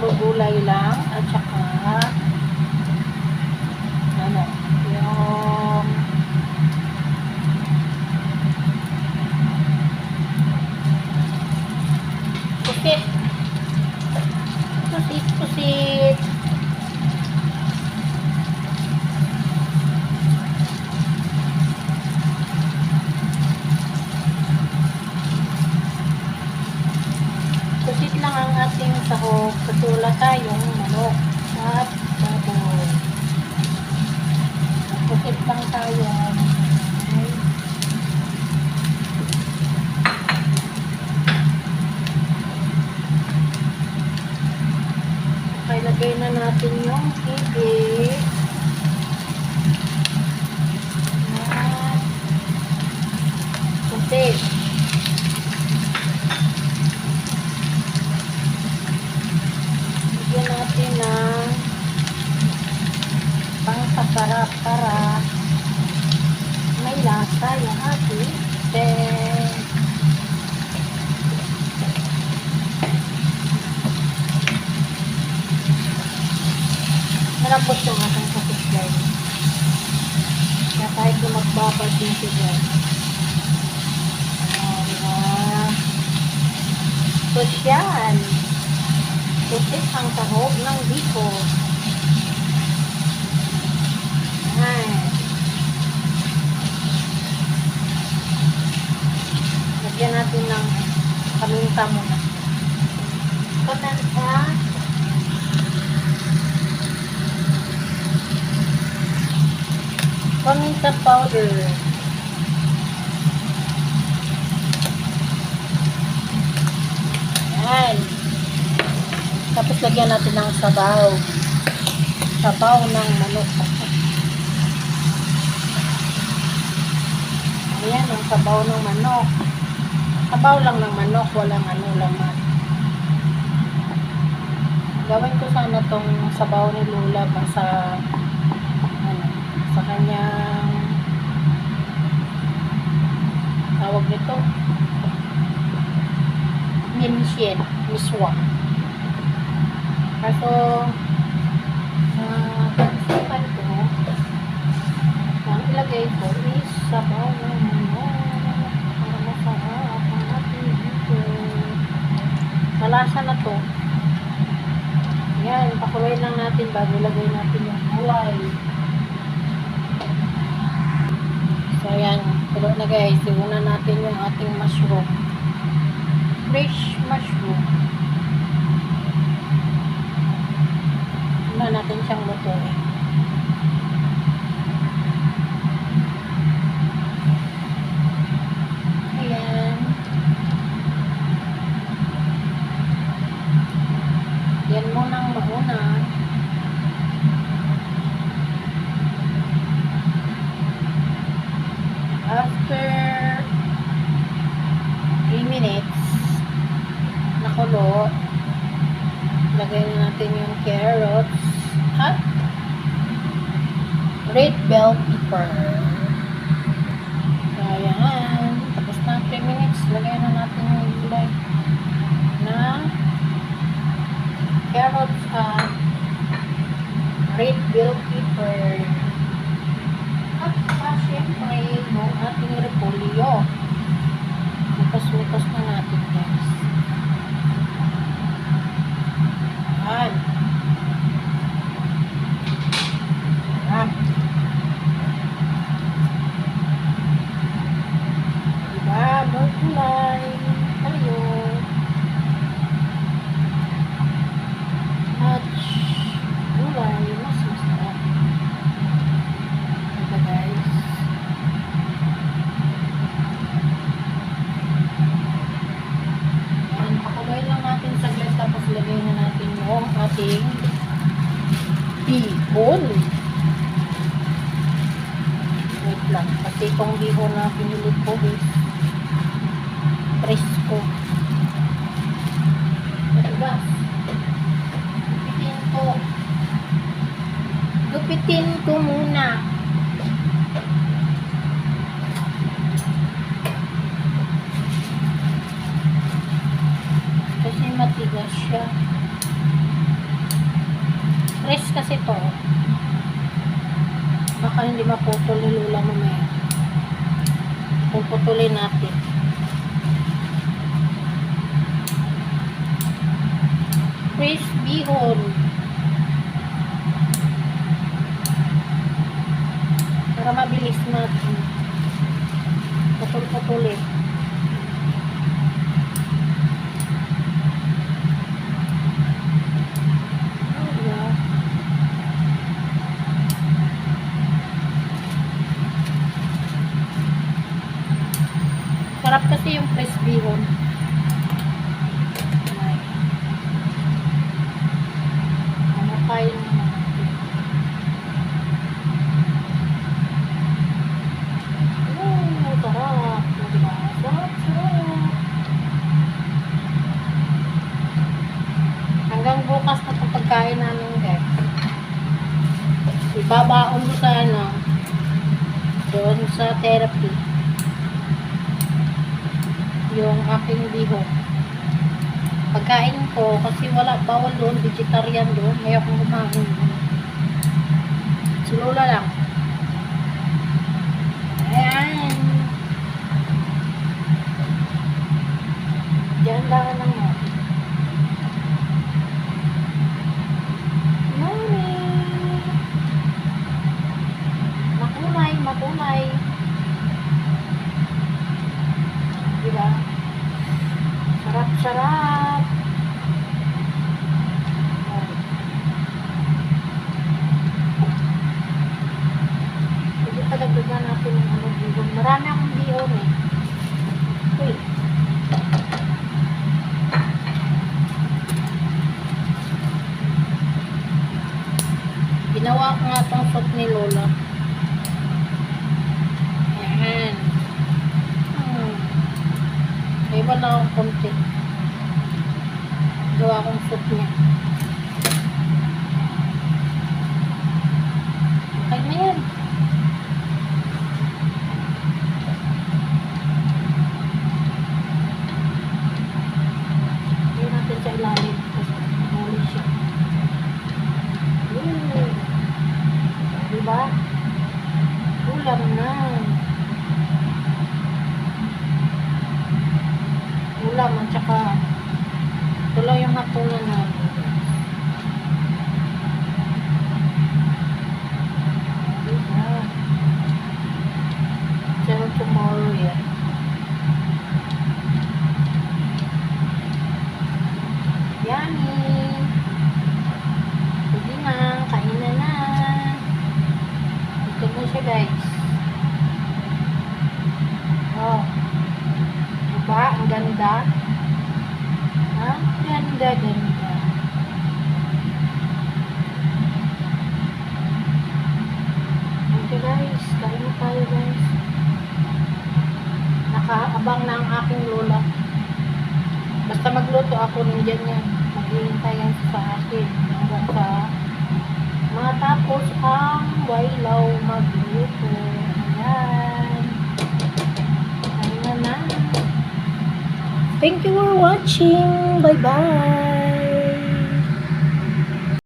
puro gulay lang at saka ano, yung pusit. Pusit. Pusit lang ang ating sahog kasi wala tayong manok at baboy. Pusit lang tayo. Okay, lagay na natin yung higit. At pusit. Lagyan natin ng pangkasarap para may lasa yung ating then malambot yung ating pusit guys. Kaya kahit kung magbabad din siya. Social. Pusit ang sahog ng Biko. Ayan. Lagyan natin ng paminta muna. Paminta. Paminta powder. Ayan. Tapos lagyan natin ng sabaw. Sabaw ng manok. Ayan, ang sabaw ng manok. Sabaw lang ng manok, walang ano laman. Gawin ko sana tong sabaw ni Lola pa sa ano, sa kanyang tawag nito minchen, miswa. Kaso pag-isipan ko ang ilagay ko is sabaw ng manok para masarap ang ating dito. Malasa na to. Yan, pakuloy lang natin bago ilagay natin yung gulay. So yan, tulo na guys, iuna natin yung ating mushroom. Fresh mushroom. Una natin siyang lutuin. Ayan. Yan munang mauna. After 3 minutes nakulo, lagay na natin yung carrots at red bell pepper. Ayan. Tapos na 3 minutes, lagay na natin yung gulay na carrots at red bell pepper. At syempre yung ating repolyo. Mitos-mitos na natin guys. Ayan. Ayan. Diba? Gulay tayo. At gulay mas masarap. Diba guys? Ayan. Pakuloy lang natin saglit tapos lagay na natin yung ating bihon. Wait lang. Kasi itong bihon na pinili ko is presko. Diba? Gupitin ko muna. Kasi matigas siya. Press kasi to. Baka hindi maputol ni Lola mamaya. Puputulin natin. Press bihon. Para mabilis natin. Putol-putulin. Sarap kasi yung press bihon. Ano kayo naman? Sarap. Diba? Sarap. Hanggang bukas na itong pagkain namin, guys. Ibabaon ko sa doon sa therapy. Yung aking bihon. Pagkain ko, kasi wala, bawal doon, vegetarian doon, ayaw kong kumain. Si Lola lang. Ayan. Diyan lang mo. Yummy. Makulay. Diba? Sarap. Pwede padagdagan natin ng bihon. Marami akong bihon eh. Uy. Ginawa ko nga itong soup ni Lola. Ayan. May wala akong konti. Gawa akong soup niya. Okay na yan. Hindi natin sa ilalim. Huli siya. Diba? Ulam na. Ulam at saka tuloy yung hapunan natin. Diba? Till tomorrow yan. Yummy! Sige na, kain na. Ito na siya, guys. Oh. Diba? Ang ganda. Ha? Ganda. Okay, guys. Kain na tayo, guys. Nakaabang na ang aking Lola. Basta magluto ako, nandiyan yan. Maghihintay yan sa akin. Hanggang sa matapos ang wailaw magluto. Ayan. Ayan na. Thank you for watching. Bye-bye.